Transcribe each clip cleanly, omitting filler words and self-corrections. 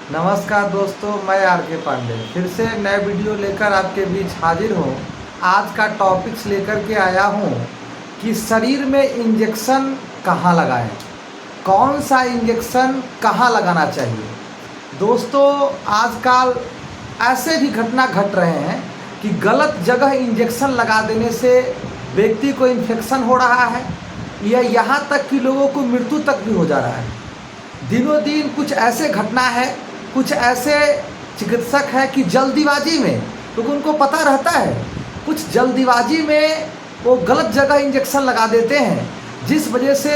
नमस्कार दोस्तों, मैं आर के पांडे फिर से नए वीडियो लेकर आपके बीच हाजिर हूँ। आज का टॉपिक्स लेकर के आया हूँ कि शरीर में इंजेक्शन कहाँ लगाएं, कौन सा इंजेक्शन कहाँ लगाना चाहिए। दोस्तों, आजकल ऐसे भी घटना घट रहे हैं कि गलत जगह इंजेक्शन लगा देने से व्यक्ति को इन्फेक्शन हो रहा है या यहाँ तक कि लोगों को मृत्यु तक भी हो जा रहा है। दिनों दिन कुछ ऐसे घटना है, कुछ ऐसे चिकित्सक हैं कि जल्दीबाजी में, क्योंकि उनको पता रहता है, कुछ जल्दीबाजी में वो गलत जगह इंजेक्शन लगा देते हैं, जिस वजह से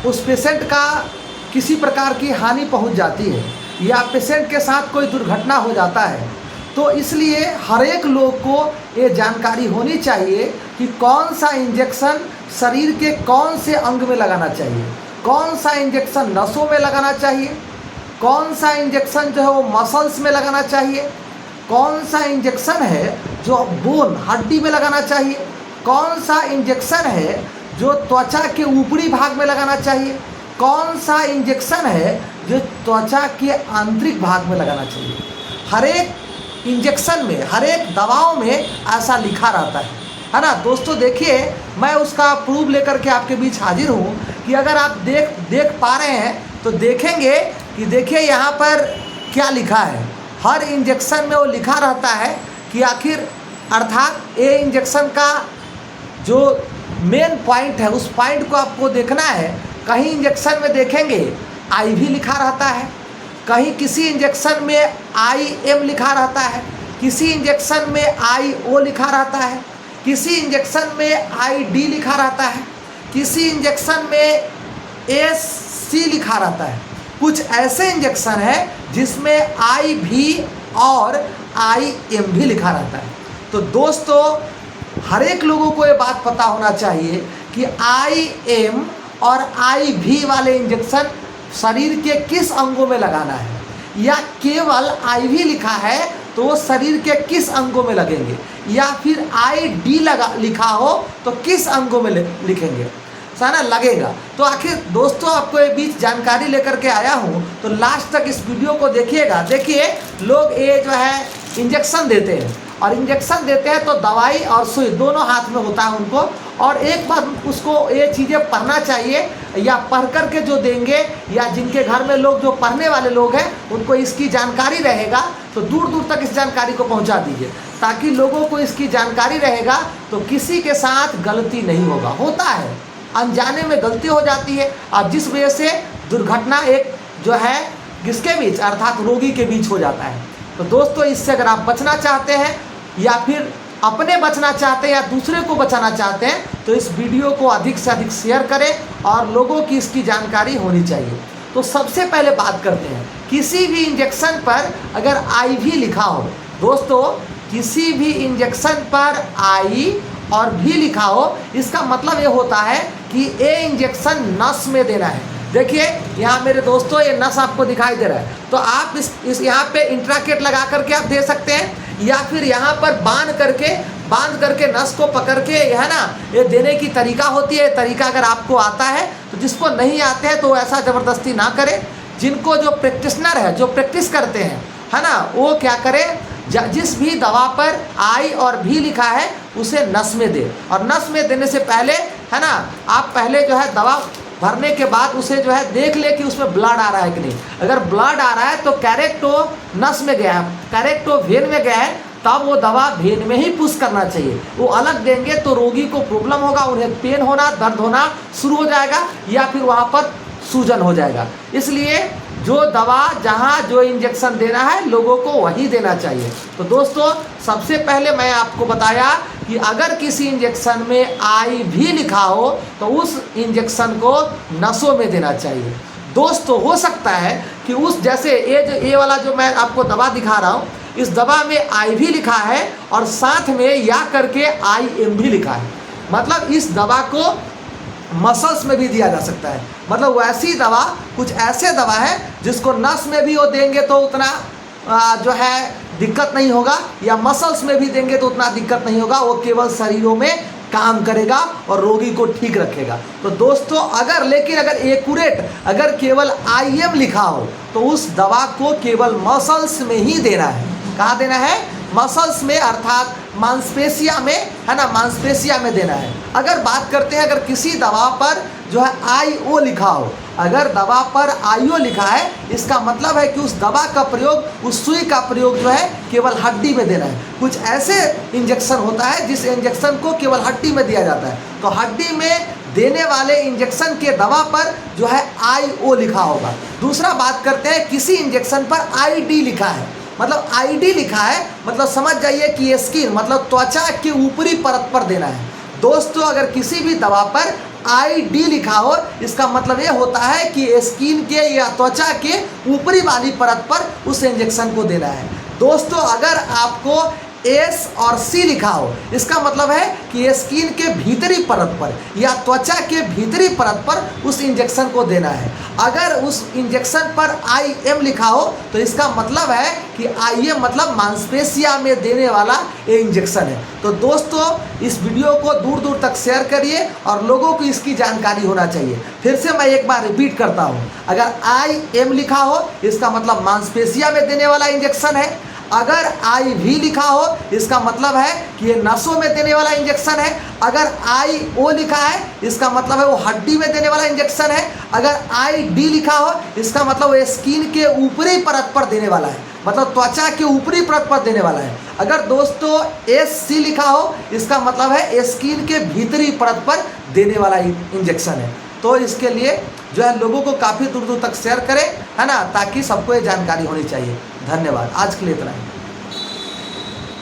उस पेशेंट का किसी प्रकार की हानि पहुंच जाती है या पेशेंट के साथ कोई दुर्घटना हो जाता है। तो इसलिए हर एक लोग को ये जानकारी होनी चाहिए कि कौन सा इंजेक्शन शरीर के कौन से अंग में लगाना चाहिए, कौन सा इंजेक्शन नसों में लगाना चाहिए, कौन सा इंजेक्शन जो है वो मसल्स में लगाना चाहिए, कौन सा इंजेक्शन है जो बोन हड्डी में लगाना चाहिए, कौन सा इंजेक्शन है जो त्वचा के ऊपरी भाग में लगाना चाहिए, कौन सा इंजेक्शन है जो त्वचा के आंतरिक भाग में लगाना चाहिए। हर एक इंजेक्शन में, हर एक दवाओं में ऐसा लिखा रहता है ना दोस्तों। देखिए, मैं उसका प्रूफ लेकर के आपके बीच हाजिर हूँ कि अगर आप देख पा रहे हैं तो देखेंगे कि देखिए यहाँ पर क्या लिखा है। हर इंजेक्शन में वो लिखा रहता है कि आखिर अर्थात ये इंजेक्शन का जो मेन पॉइंट है, उस पॉइंट को आपको देखना है। कहीं इंजेक्शन में देखेंगे IV लिखा रहता है, कहीं किसी इंजेक्शन में IM लिखा रहता है, किसी इंजेक्शन में IO लिखा रहता है, किसी इंजेक्शन में ID लिखा रहता है, किसी इंजेक्शन में SC लिखा रहता है। कुछ ऐसे इंजेक्शन है जिसमें IV और IM भी लिखा रहता है। तो दोस्तों, हर एक लोगों को ये बात पता होना चाहिए कि IM और IV वाले इंजेक्शन शरीर के किस अंगों में लगाना है, या केवल IV लिखा है तो वो शरीर के किस अंगों में लगेंगे, या फिर ID लिखा हो तो किस अंगों में लिखेंगे सारा लगेगा। तो आखिर दोस्तों, आपको ये बीच जानकारी लेकर के आया हूँ, तो लास्ट तक इस वीडियो को देखिएगा। देखिए, लोग ये जो है इंजेक्शन देते हैं, और इंजेक्शन देते हैं तो दवाई और सुई दोनों हाथ में होता है उनको। और एक बार उसको ये चीज़ें पढ़ना चाहिए, या पढ़ कर के जो देंगे, या जिनके घर में लोग जो पढ़ने वाले लोग हैं उनको इसकी जानकारी रहेगा तो दूर दूर तक इस जानकारी को पहुंचा दीजिए, ताकि लोगों को इसकी जानकारी रहेगा तो किसी के साथ गलती नहीं होगा। होता है, अनजाने में गलती हो जाती है, और जिस वजह से दुर्घटना एक जो है किसके बीच, अर्थात रोगी के बीच हो जाता है। तो दोस्तों, इससे अगर आप बचना चाहते हैं, या फिर अपने बचना चाहते हैं या दूसरे को बचाना चाहते हैं, तो इस वीडियो को अधिक से अधिक शेयर करें और लोगों की इसकी जानकारी होनी चाहिए। तो सबसे पहले बात करते हैं, किसी भी इंजेक्शन पर अगर IV लिखा हो, दोस्तों किसी भी इंजेक्शन पर I और V लिखा हो, इसका मतलब ये होता है कि ये इंजेक्शन नस में देना है। देखिए यहाँ मेरे दोस्तों, ये नस आपको दिखाई दे रहा है, तो आप इस यहाँ पे इंट्राकेट लगा करके आप दे सकते हैं, या फिर यहाँ पर बांध करके नस को पकड़ के, है ना, ये देने की तरीका होती है। तरीका अगर आपको आता है तो, जिसको नहीं आते हैं तो ऐसा ज़बरदस्ती ना करें। जिनको जो प्रैक्टिशनर है, जो प्रैक्टिस करते हैं, है ना, वो क्या करें, जिस भी दवा पर I और V लिखा है उसे नस में दे। और नस में देने से पहले, है ना, आप पहले जो है दवा भरने के बाद उसे जो है देख ले कि उसमें ब्लड आ रहा है कि नहीं। अगर ब्लड आ रहा है तो कैरेक्टो नस में गया है, कैरेक्टो वेन में गया है, तब वो दवा वेन में ही पुश करना चाहिए। वो अलग देंगे तो रोगी को प्रॉब्लम होगा, उन्हें पेन होना, दर्द होना शुरू हो जाएगा, या फिर वहाँ पर सूजन हो जाएगा। इसलिए जो दवा, जहाँ जो इंजेक्शन देना है लोगों को वही देना चाहिए। तो दोस्तों, सबसे पहले मैं आपको बताया कि अगर किसी इंजेक्शन में IV लिखा हो तो उस इंजेक्शन को नसों में देना चाहिए। दोस्तों, हो सकता है कि उस जैसे ये वाला जो मैं आपको दवा दिखा रहा हूँ, इस दवा में IV लिखा है और साथ में या करके IM भी लिखा है। मतलब इस दवा को मसल्स में भी दिया जा सकता है। मतलब वैसी दवा, कुछ ऐसे दवा है जिसको नस में भी वो देंगे तो उतना जो है दिक्कत नहीं होगा, या मसल्स में भी देंगे तो उतना दिक्कत नहीं होगा। वो केवल शरीरों में काम करेगा और रोगी को ठीक रखेगा। तो दोस्तों अगर एक्यूरेट अगर केवल IM लिखा हो तो उस दवा को केवल मसल्स में ही देना है। कहाँ देना है? मसल्स में, अर्थात मांसपेशिया में, है ना, मांसपेशिया में देना है। अगर बात करते हैं, अगर किसी दवा पर जो है IO लिखा हो, अगर दवा पर IO लिखा है, इसका मतलब है कि उस दवा का प्रयोग, उस सुई का प्रयोग जो है केवल हड्डी में देना है। कुछ ऐसे इंजेक्शन होता है जिस इंजेक्शन को केवल हड्डी में दिया जाता है, तो हड्डी में देने वाले इंजेक्शन के दवा पर जो है IO लिखा होगा। दूसरा बात करते हैं, किसी इंजेक्शन पर ID लिखा है, मतलब ID लिखा है, मतलब समझ जाइए कि स्किन मतलब त्वचा के ऊपरी परत पर देना है। दोस्तों अगर किसी भी दवा पर ID लिखा हो, इसका मतलब ये होता है कि स्किन के या त्वचा के ऊपरी वाली परत पर उस इंजेक्शन को देना है। दोस्तों अगर आपको S और C लिखा हो, इसका मतलब है कि स्किन के भीतरी परत पर या त्वचा के भीतरी परत पर उस इंजेक्शन को देना है। अगर उस इंजेक्शन पर IM लिखा हो तो इसका मतलब है कि IM मतलब मांसपेशिया में देने वाला ये इंजेक्शन है। तो दोस्तों इस वीडियो को दूर दूर तक शेयर करिए और लोगों को इसकी जानकारी होना चाहिए। फिर से मैं एक बार रिपीट करता हूँ, अगर IM लिखा हो इसका मतलब मांसपेशिया में देने वाला इंजेक्शन है। अगर IV लिखा हो इसका मतलब है कि ये नसों में देने वाला इंजेक्शन है। अगर IO लिखा है इसका मतलब है वो हड्डी में देने वाला इंजेक्शन है। अगर ID लिखा हो इसका मतलब वो स्किन के ऊपरी परत पर देने वाला है, मतलब त्वचा के ऊपरी परत पर देने वाला है। अगर दोस्तों SC लिखा हो इसका मतलब है स्किन के भीतरी परत पर देने वाला इंजेक्शन है। तो इसके लिए जो है लोगों को काफ़ी दूर दूर तक शेयर करें, है ना, ताकि सबको ये जानकारी होनी चाहिए। धन्यवाद। आज के लिए इतना ही।